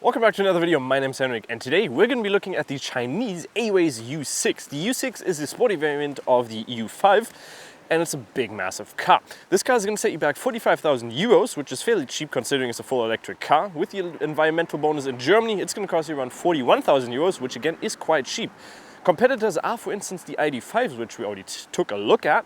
Welcome back to another video. My name's Henrik, and today we're going to be looking at the Chinese Aiways U6. The U6 is the sporty variant of the U5, and it's a big, massive car. This car is going to set you back 45,000 euros, which is fairly cheap considering it's a full electric car. With the environmental bonus in Germany, it's going to cost you around 41,000 euros, which again is quite cheap. Competitors are, for instance, the ID.5s, which we already took a look at.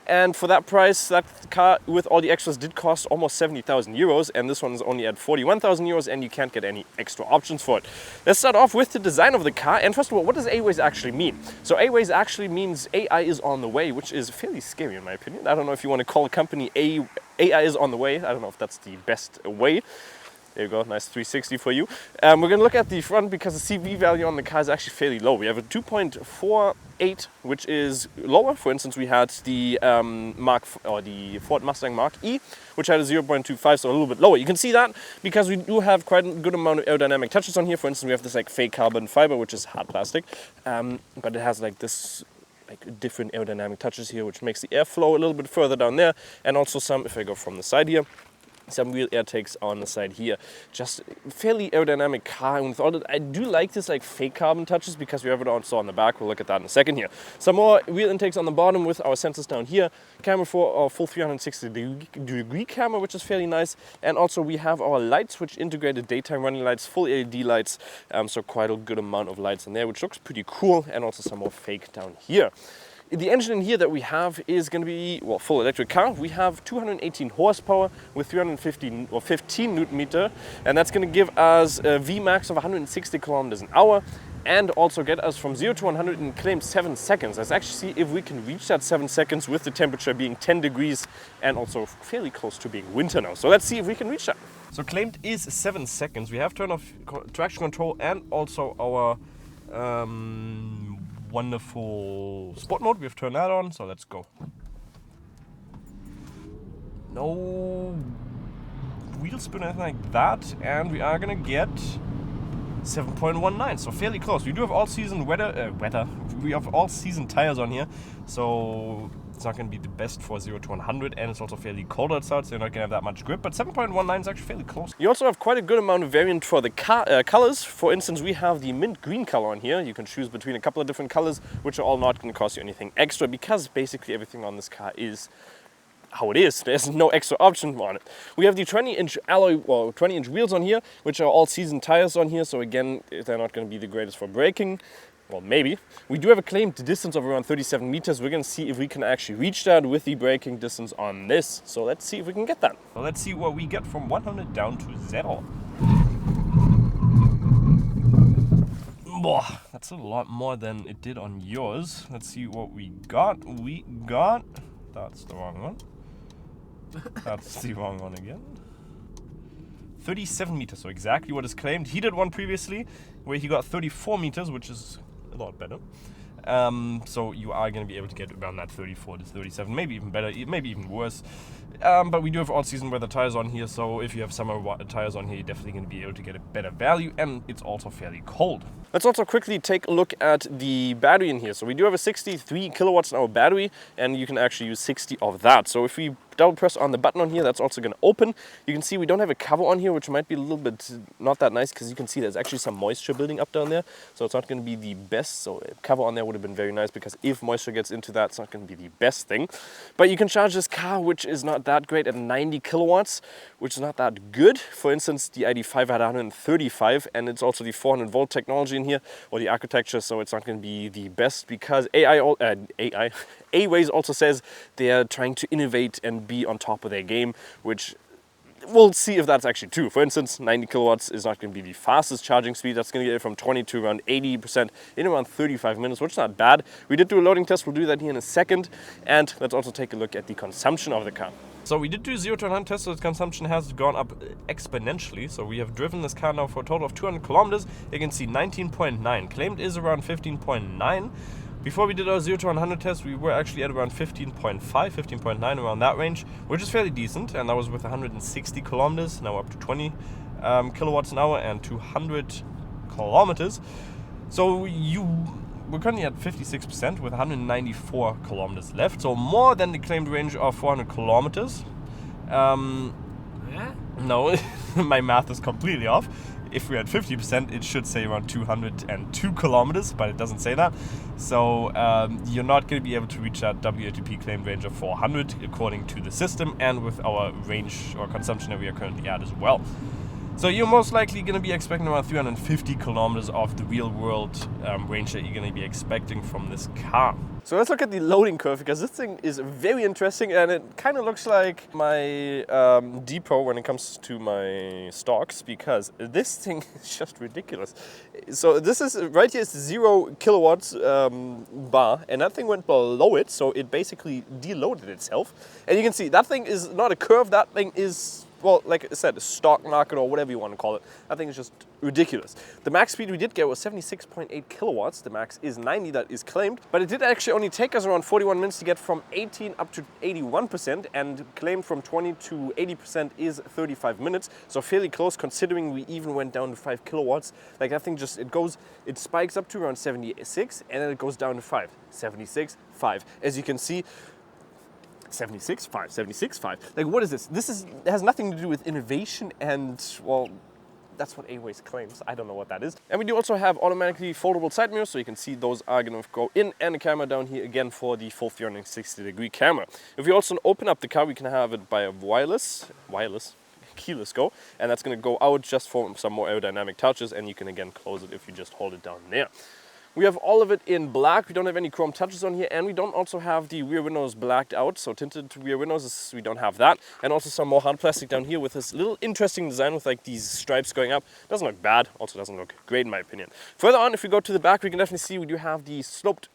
And for that price, that car with all the extras did cost almost 70,000 euros, and this one is only at 41,000 euros, and you can't get any extra options for it. Let's start off with the design of the car. And first of all, what does Aiways actually mean? So Aiways actually means AI is on the way, which is fairly scary in my opinion. I don't know if you want to call a company AI is on the way. I don't know if that's the best way. There you go, nice 360 for you. We're going to look at the front because the CV value on the car is actually fairly low. We have a 2.48, which is lower. For instance, we had the the Ford Mustang Mach-E, which had a 0.25, so a little bit lower. You can see that because we do have quite a good amount of aerodynamic touches on here. For instance, we have this like fake carbon fiber, which is hard plastic, but it has like this different aerodynamic touches here, which makes the airflow a little bit further down there, and also some, if I go from the side here, some real air takes on the side here. Just fairly aerodynamic car, and with all that, I do like this like fake carbon touches because we have it also on the back. We'll look at that in a second here. Some more wheel intakes on the bottom with our sensors down here. Camera for our full 360-degree camera, which is fairly nice. And also we have our lights, which integrated daytime running lights, full LED lights. So quite a good amount of lights in there, which looks pretty cool. And also some more fake down here. The engine in here that we have is going to be, well, full electric car. We have 218 horsepower with 315 or 15 Newton meter, and that's going to give us a Vmax of 160 kilometers an hour, and also get us from 0 to 100 in claimed 7 seconds. Let's actually see if we can reach that 7 seconds with the temperature being 10 degrees and also fairly close to being winter now. So let's see if we can reach that. So claimed is 7 seconds. We have turned off traction control and also our wonderful sport mode. We've turned that on, so let's go. No wheel spin or anything like that, and we are gonna get 7.19, so fairly close. We do have all-season we have all-season tires on here, so it's not going to be the best for 0 to 100, and it's also fairly cold outside, so you're not going to have that much grip, but 7.19 is actually fairly close. You also have quite a good amount of variant for the colors. For instance, we have the mint green color on here. You can choose between a couple of different colors, which are all not going to cost you anything extra, because basically everything on this car is how it is. There's no extra option on it. We have the 20-inch alloy, well, 20-inch wheels on here, which are all-season tires on here, so again, they're not going to be the greatest for braking. Well, maybe. We do have a claimed distance of around 37 meters. We're going to see if we can actually reach that with the braking distance on this. So let's see if we can get that. So let's see what we get from 100 down to 0. Boah, that's a lot more than it did on yours. Let's see what we got. That's the wrong one. That's the wrong one again. 37 meters, so exactly what is claimed. He did one previously where he got 34 meters, which is a lot better. So you are going to be able to get around that 34 to 37, maybe even better, maybe even worse. But we do have all-season weather tires on here, so if you have summer tires on here, you're definitely going to be able to get a better value, and it's also fairly cold. Let's also quickly take a look at the battery in here. So we do have a 63 kilowatts an hour battery, and you can actually use 60 of that. So if we double press on the button on here, that's also going to open. You can see we don't have a cover on here, which might be a little bit not that nice, because you can see there's actually some moisture building up down there, so it's not going to be the best. So a cover on there would have been very nice, because if moisture gets into that, it's not going to be the best thing. But you can charge this car, which is not that great, at 90 kilowatts, which is not that good. For instance, the ID.5 had 135, and it's also the 400 volt technology in here, or the architecture, so it's not going to be the best, because Aiways also says they are trying to innovate and be on top of their game, which we'll see if that's actually true. For instance, 90 kilowatts is not going to be the fastest charging speed. That's going to get it from 20 to around 80% in around 35 minutes, which is not bad. We did do a loading test. We'll do that here in a second. And let's also take a look at the consumption of the car. So we did do 0 to 100 tests, so the consumption has gone up exponentially. So we have driven this car now for a total of 200 kilometers. You can see 19.9. Claimed is around 15.9. Before we did our 0 to 100 test, we were actually at around 15.5, 15.9, around that range, which is fairly decent, and that was with 160 kilometers, now up to 20 kilowatts an hour and 200 kilometers. So we're currently at 56% with 194 kilometers left, so more than the claimed range of 400 kilometers. No, my math is completely off. if we're at 50%, it should say around 202 kilometers, but it doesn't say that. So you're not going to be able to reach that WLTP claimed range of 400 according to the system and with our range or consumption that we are currently at as well. So you're most likely going to be expecting around 350 kilometers of the real world range that you're going to be expecting from this car. So let's look at the loading curve, because this thing is very interesting and it kind of looks like my depot when it comes to my stocks, because this thing is just ridiculous. So this is right here is 0 kilowatts bar, and that thing went below it, so it basically deloaded itself. And you can see that thing is not a curve, that thing is, well, like I said, a stock market or whatever you want to call it. That thing is just ridiculous. The max speed we did get was 76.8 kilowatts. The max is 90, that is claimed. But it did actually only take us around 41 minutes to get from 18 up to 81%, and claimed from 20 to 80% is 35 minutes. So fairly close, considering we even went down to 5 kilowatts. Like that thing just, it spikes up to around 76 and then it goes down to 5. 76, 5. As you can see, 76, 5, 76, 5. Like, what is this? This has nothing to do with innovation and, well, that's what Aiways claims. I don't know what that is. And we do also have automatically foldable side mirrors, so you can see those are going to go in, and a camera down here again for the full 360-degree camera. If we also open up the car, we can have it by a keyless go, and that's going to go out just for some more aerodynamic touches, and you can again close it if you just hold it down there. We have all of it in black. We don't have any chrome touches on here, and we don't also have the rear windows blacked out. So tinted rear windows, we don't have that. And also some more hard plastic down here with this little interesting design with like these stripes going up. Doesn't look bad, also doesn't look great in my opinion. Further on, if we go to the back, we can definitely see we do have the sloped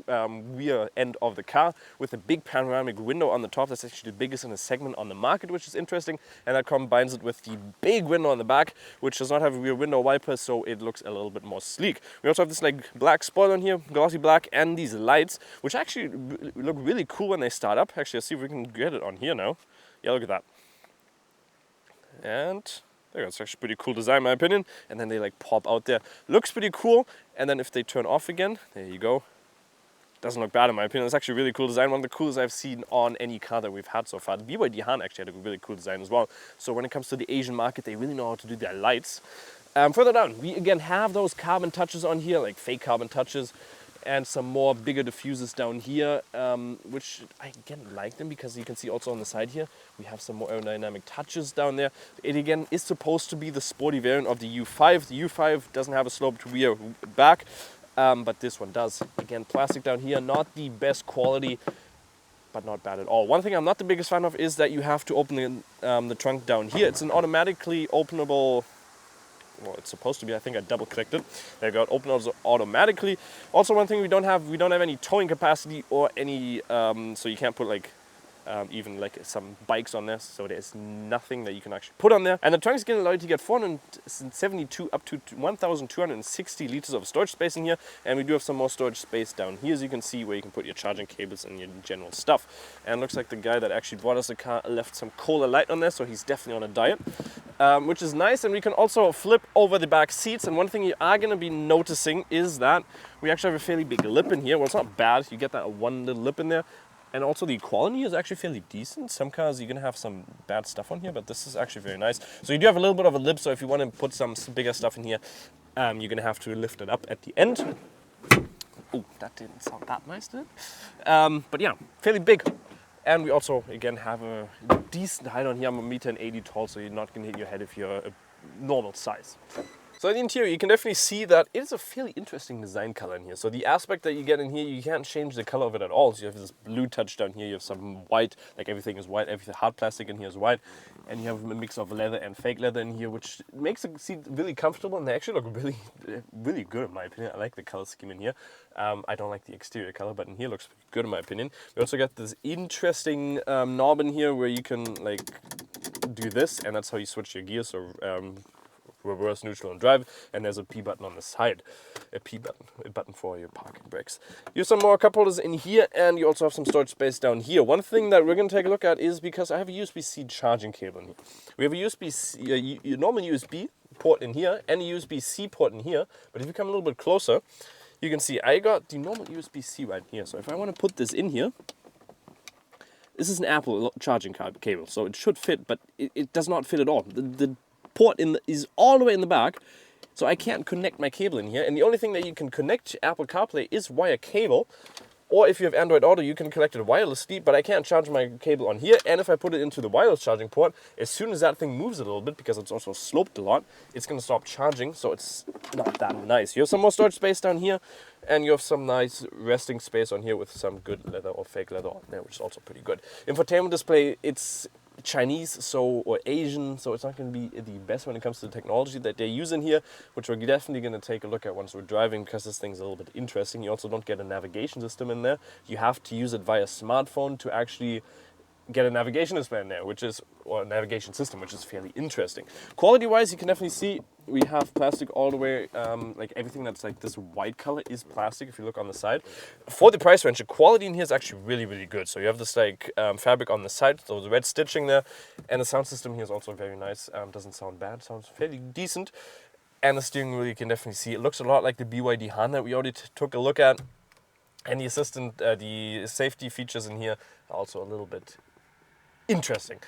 rear end of the car with a big panoramic window on the top. That's actually the biggest in the segment on the market, which is interesting, and that combines it with the big window on the back, which does not have a rear window wiper, so it looks a little bit more sleek. We also have this like black spoiler on here, glossy black, and these lights, which actually look really cool when they start up. Actually, let's see if we can get it on here now. Yeah, look at that. And there you go. It's actually pretty cool design in my opinion, and then they like pop out there. Looks pretty cool, and then if they turn off again, there you go. Doesn't look bad in my opinion. It's actually a really cool design. One of the coolest I've seen on any car that we've had so far. The BYD Han actually had a really cool design as well. So when it comes to the Asian market, they really know how to do their lights. Further down, we again have those carbon touches on here, like fake carbon touches, and some more bigger diffusers down here, which I again like them because you can see also on the side here, we have some more aerodynamic touches down there. It again is supposed to be the sporty variant of the U5. The U5 doesn't have a sloped rear back. But this one does. Again, plastic down here, not the best quality, but not bad at all. One thing I'm not the biggest fan of is that you have to open the trunk down here. It's an automatically openable, well, it's supposed to be. I think I double clicked it. There you go, it opens automatically. Also, one thing we don't have any towing capacity or any, so you can't put like even like some bikes on this, so there's nothing that you can actually put on there. And the trunk is going to allow you to get 472 up to 1,260 liters of storage space in here, and we do have some more storage space down here, as you can see, where you can put your charging cables and your general stuff. And it looks like the guy that actually bought us the car left some cola light on there, so he's definitely on a diet, which is nice. And we can also flip over the back seats, and one thing you are going to be noticing is that we actually have a fairly big lip in here. Well, it's not bad, you get that one little lip in there. And also the quality is actually fairly decent. Some cars you're going to have some bad stuff on here, but this is actually very nice. So you do have a little bit of a lip, so if you want to put some bigger stuff in here, you're going to have to lift it up at the end. Oh, that didn't sound that nice, did it? But yeah, fairly big. And we also, again, have a decent height on here. I'm 1.80 m tall, so you're not going to hit your head if you're a normal size. So in the interior, you can definitely see that it is a fairly interesting design color in here. So the aspect that you get in here, you can't change the color of it at all. So you have this blue touch down here, you have some white, like everything is white, everything hard plastic in here is white. And you have a mix of leather and fake leather in here, which makes it seem really comfortable, and they actually look really, really good in my opinion. I like the color scheme in here. I don't like the exterior color, but in here looks good in my opinion. We also got this interesting knob in here where you can like do this, and that's how you switch your gears. So reverse, neutral, and drive, and there's a P button on the side, a button for your parking brakes. You have some more cup holders in here, and you also have some storage space down here. One thing that we're going to take a look at is, because I have a USB-C charging cable in here. We have a USB-C, a normal USB port in here, and a USB-C port in here, but if you come a little bit closer, you can see I got the normal USB-C right here. So if I want to put this in here, this is an Apple charging cable, so it should fit, but it does not fit at all. The port is all the way in the back, so I can't connect my cable in here. And the only thing that you can connect to Apple CarPlay is via cable. Or if you have Android Auto, you can connect it wirelessly, but I can't charge my cable on here. And if I put it into the wireless charging port, as soon as that thing moves a little bit, because it's also sloped a lot, it's going to stop charging, so it's not that nice. You have some more storage space down here, and you have some nice resting space on here with some good leather or fake leather on there, which is also pretty good. Infotainment display, it's Chinese or Asian, so it's not going to be the best when it comes to the technology that they use in here, which we're definitely going to take a look at once we're driving, because this thing's a little bit interesting. You also don't get a navigation system in there. You have to use it via smartphone to actually get a navigation display in there, or a navigation system, which is fairly interesting. Quality-wise, you can definitely see we have plastic all the way, like everything that's like this white color is plastic if you look on the side. For the price range, the quality in here is actually really, really good. So you have this like fabric on the side, so the red stitching there, and the sound system here is also very nice. Doesn't sound bad, sounds fairly decent. And the steering wheel, you can definitely see, it looks a lot like the BYD Han that we already took a look at. And the the safety features in here are also a little bit interesting.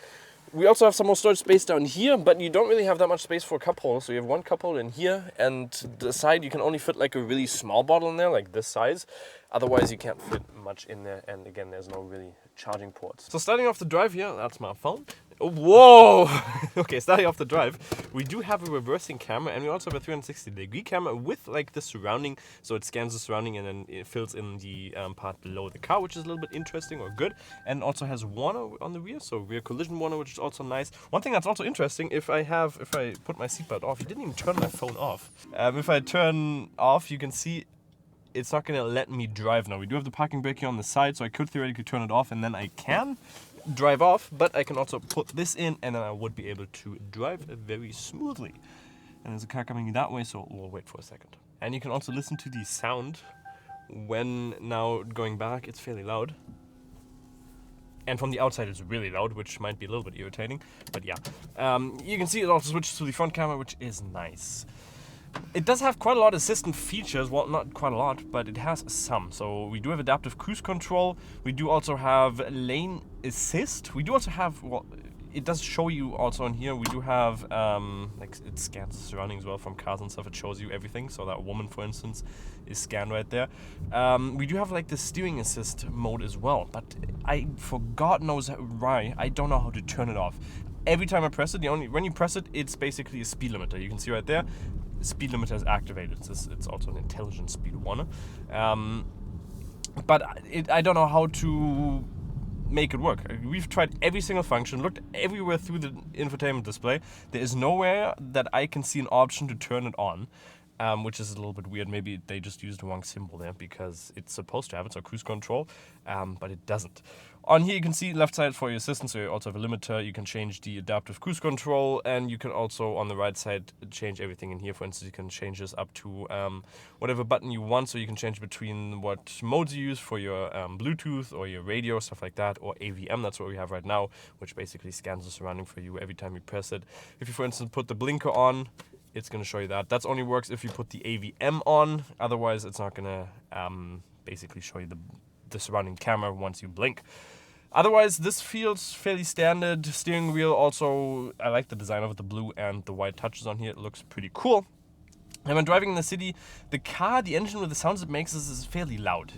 We also have some more storage space down here, but you don't really have that much space for a cup holder. So you have one cup holder in here, and the side you can only fit like a really small bottle in there, like this size. Otherwise you can't fit much in there, and again, there's no really charging ports. So starting off the drive here, that's my phone. Oh, whoa! Okay, starting off the drive, we do have a reversing camera, and we also have a 360-degree camera with like the surrounding, so it scans the surrounding and then it fills in the part below the car, which is a little bit interesting or good, and also has warner on the rear, so rear collision warner, which is also nice. One thing that's also interesting, if I put my seatbelt off, you didn't even turn my phone off. If I turn off, you can see it's not going to let me drive now. We do have the parking brake here on the side, so I could theoretically turn it off and then I can drive off, but I can also put this in and then I would be able to drive very smoothly. And there's a car coming that way, so we'll wait for a second. And you can also listen to the sound when now going back. It's fairly loud. And from the outside it's really loud, which might be a little bit irritating, but yeah. You can see it also switches to the front camera, which is nice. It does have quite a lot of assistant features, well, not quite a lot, but it has some. So we do have adaptive cruise control, we do also have lane assist, we do also have, well, it does show you also on here, we do have, like it scans the surroundings well from cars and stuff, it shows you everything, so that woman, for instance, is scanned right there. We do have like the steering assist mode as well, but for God knows why, I don't know how to turn it off. Every time I press it, when you press it, it's basically a speed limiter. You can see right there, speed limiter is activated. It's also an intelligent speed warner. But I don't know how to make it work. We've tried every single function, looked everywhere through the infotainment display. There is nowhere that I can see an option to turn it on, which is a little bit weird. Maybe they just used the wrong symbol there because it's supposed to have it, so cruise control, but it doesn't. On here you can see left side for your assistant, so you also have a limiter, you can change the adaptive cruise control, and you can also on the right side change everything in here. For instance, you can change this up to whatever button you want, so you can change between what modes you use for your Bluetooth or your radio, stuff like that, or AVM, that's what we have right now, which basically scans the surrounding for you every time you press it. If you, for instance, put the blinker on, it's going to show you that. That only works if you put the AVM on, otherwise it's not going to basically show you the surrounding camera once you blink. Otherwise, this feels fairly standard. Steering wheel also, I like the design of it, the blue and the white touches on here. It looks pretty cool. And when driving in the city, the engine with the sounds it makes is fairly loud.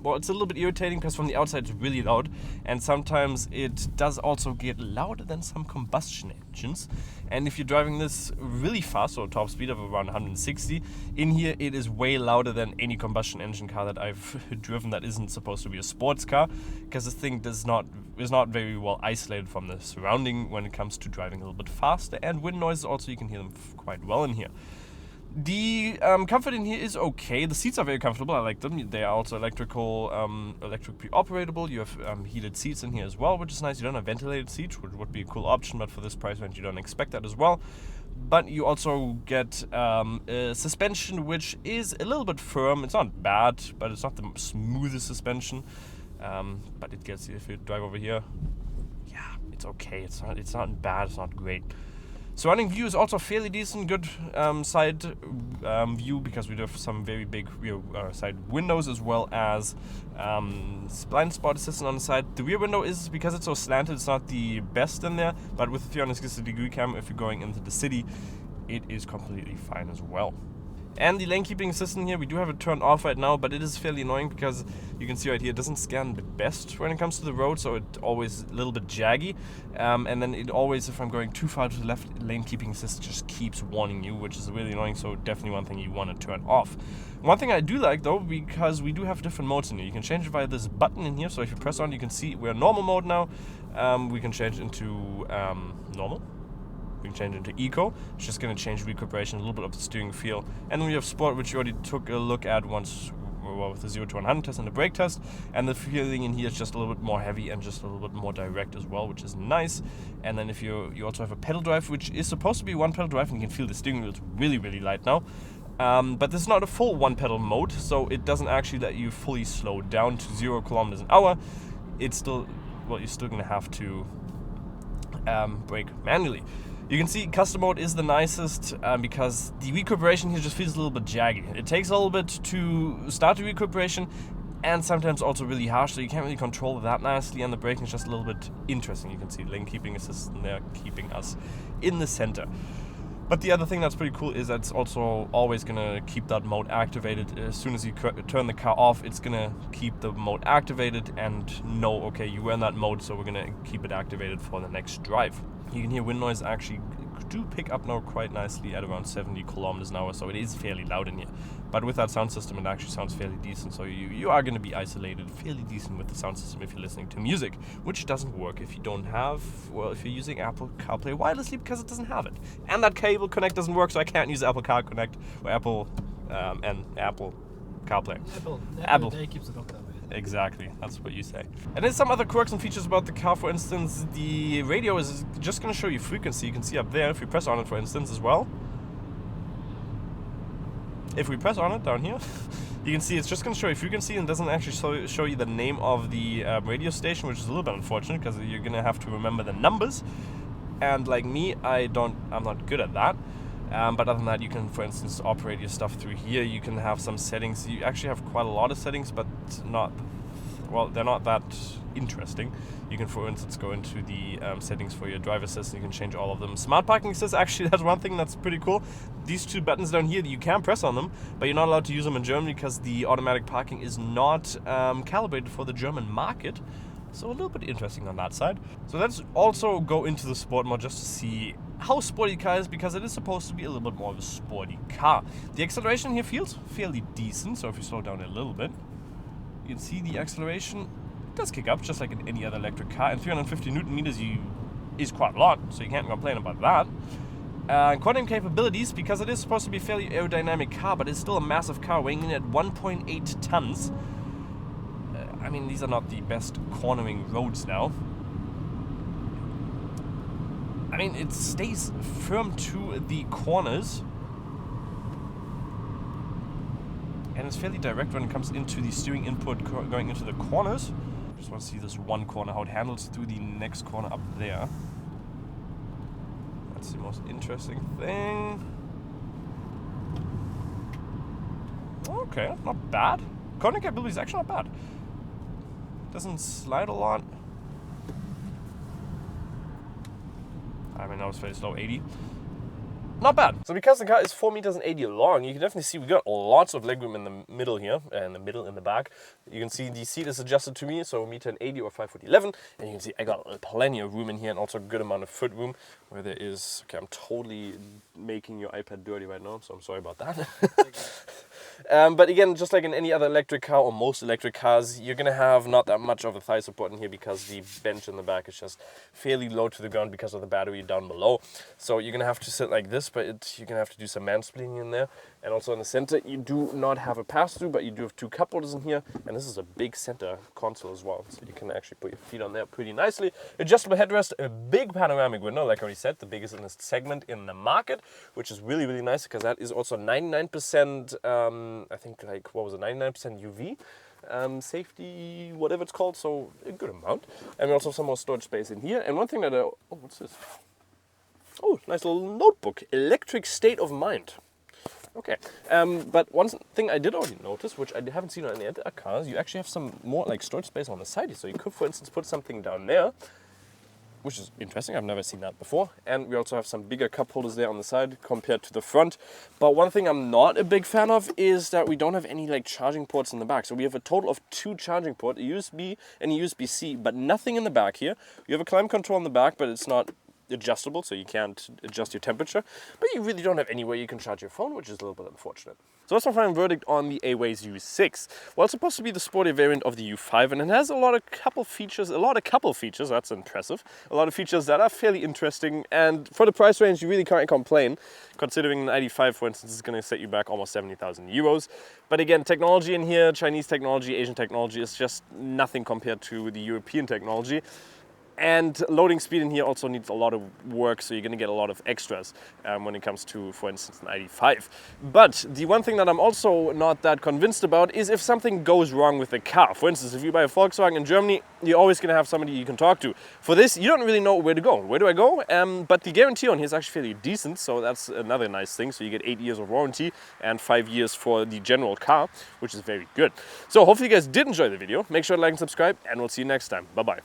Well, it's a little bit irritating because from the outside it's really loud, and sometimes it does also get louder than some combustion engines. And if you're driving this really fast, so top speed of around 160, in here it is way louder than any combustion engine car that I've driven that isn't supposed to be a sports car, because this thing is not very well isolated from the surrounding when it comes to driving a little bit faster. And wind noises also, you can hear them quite well in here. The comfort in here is okay. The seats are very comfortable. I like them. They are also electrically operatable. You have heated seats in here as well, which is nice. You don't have ventilated seats, which would be a cool option, but for this price range you don't expect that as well. But you also get a suspension which is a little bit firm. It's not bad, but it's not the smoothest suspension. But it gets, if you drive over here, yeah, it's okay. It's not bad. It's not great. Surrounding view is also fairly decent, good side view, because we do have some very big rear side windows, as well as blind spot assistant on the side. The rear window is, because it's so slanted, it's not the best in there, but with the 360-degree camera, if you're going into the city, it is completely fine as well. And the lane keeping assistant here, we do have it turned off right now, but it is fairly annoying because you can see right here, it doesn't scan the best when it comes to the road, so it always a little bit jaggy. And then it always, if I'm going too far to the left, lane keeping assist just keeps warning you, which is really annoying, so definitely one thing you want to turn off. One thing I do like though, because we do have different modes in here, you can change it via this button in here, so if you press on, you can see we're in normal mode now. We can change into normal. We can change into Eco. It's just going to change recuperation, a little bit of the steering feel. And then we have Sport, which you already took a look at once with the 0 to 100 test and the brake test. And the feeling in here is just a little bit more heavy and just a little bit more direct as well, which is nice. And then if you also have a pedal drive, which is supposed to be one pedal drive, and you can feel the steering wheel is really, really light now. But this is not a full one pedal mode, so it doesn't actually let you fully slow down to 0 kilometers an hour. It's still, well, you're still going to have to brake manually. You can see custom mode is the nicest because the recuperation here just feels a little bit jaggy. It takes a little bit to start the recuperation, and sometimes also really harsh, so you can't really control it that nicely, and the braking is just a little bit interesting. You can see lane keeping assistant there keeping us in the center. But the other thing that's pretty cool is that it's also always going to keep that mode activated. As soon as you turn the car off, it's going to keep the mode activated and know, okay, you were in that mode, so we're going to keep it activated for the next drive. You can hear wind noise actually do pick up now quite nicely at around 70 kilometers an hour, so it is fairly loud in here. But with that sound system, it actually sounds fairly decent, so you are going to be isolated fairly decent with the sound system if you're listening to music, which doesn't work if you don't have, well, if you're using Apple CarPlay wirelessly, because it doesn't have it. And that cable connect doesn't work, so I can't use Apple Car Connect or Apple CarPlay. Apple. They keeps it up that way. Exactly, that's what you say. And there's some other quirks and features about the car. For instance, the radio is just going to show you frequency. You can see up there if you press on it, for instance, as well. If we press on it down here, you can see it's just going to show you frequency and doesn't actually show you the name of the radio station, which is a little bit unfortunate because you're going to have to remember the numbers. And like me, I'm not good at that. But other than that, you can, for instance, operate your stuff through here. You can have some settings. You actually have quite a lot of settings, but they're not that interesting. You can, for instance, go into the settings for your driver assist, and you can change all of them. Smart parking assist, actually, that's one thing that's pretty cool. These two buttons down here, you can press on them, but you're not allowed to use them in Germany because the automatic parking is not calibrated for the German market. So a little bit interesting on that side. So let's also go into the sport mode just to see how sporty the car is, because it is supposed to be a little bit more of a sporty car. The acceleration here feels fairly decent, so if you slow down a little bit, you can see the acceleration does kick up just like in any other electric car, and 350 Newton meters is quite a lot, so you can't complain about that. Quantum capabilities, because it is supposed to be a fairly aerodynamic car, but it's still a massive car weighing in at 1.8 tons. I mean, these are not the best cornering roads now. I mean, it stays firm to the corners. And it's fairly direct when it comes into the steering input going into the corners. I just want to see this one corner, how it handles through the next corner up there. That's the most interesting thing. Okay, not bad. Cornering capability is actually not bad. Doesn't slide a lot. I mean, that was very slow, 80. Not bad. So because the car is 4 meters and 80 long, you can definitely see we got lots of legroom in the middle here, in the back. You can see the seat is adjusted to me, so 1 meter and 80 or 5'11", and you can see I got plenty of room in here and also a good amount of foot room where there is. Okay, I'm totally making your iPad dirty right now, so I'm sorry about that. But again, just like in any other electric car or most electric cars, you're gonna have not that much of a thigh support in here because the bench in the back is just fairly low to the ground because of the battery down below. So you're gonna have to sit like this, but you're gonna have to do some mansplaining in there. And also in the center, you do not have a pass-through, but you do have 2 cup holders in here, and this is a big center console as well, so you can actually put your feet on there pretty nicely. Adjustable headrest, a big panoramic window, like I already said, the biggest in this segment in the market, which is really, really nice because that is also 99%, I think, like, what was it, 99% UV safety, whatever it's called, so a good amount. And we also have some more storage space in here. And one thing that, oh, what's this? Oh, nice little notebook. Electric state of mind. Okay, but one thing I did already notice, which I haven't seen on any other cars, you actually have some more like storage space on the side. So you could, for instance, put something down there, which is interesting. I've never seen that before. And we also have some bigger cup holders there on the side compared to the front. But one thing I'm not a big fan of is that we don't have any like charging ports in the back. So we have a total of 2 charging ports, a USB and a USB-C, but nothing in the back here. You have a climate control in the back, but it's not adjustable, so you can't adjust your temperature, but you really don't have anywhere you can charge your phone, which is a little bit unfortunate. So that's my final verdict on the Aiways U6. Well, it's supposed to be the sporty variant of the U5, and it has a lot of couple features, that's impressive, a lot of features that are fairly interesting, and for the price range, you really can't complain, considering an ID.5, for instance, is going to set you back almost 70,000 euros. But again, technology in here, Chinese technology, Asian technology, is just nothing compared to the European technology. And loading speed in here also needs a lot of work, so you're going to get a lot of extras when it comes to, for instance, an ID.5. But the one thing that I'm also not that convinced about is if something goes wrong with the car. For instance, if you buy a Volkswagen in Germany, you're always going to have somebody you can talk to. For this, you don't really know where to go. Where do I go? But the guarantee on here is actually fairly decent, so that's another nice thing. So you get 8 years of warranty and 5 years for the general car, which is very good. So hopefully you guys did enjoy the video. Make sure to like and subscribe, and we'll see you next time. Bye-bye.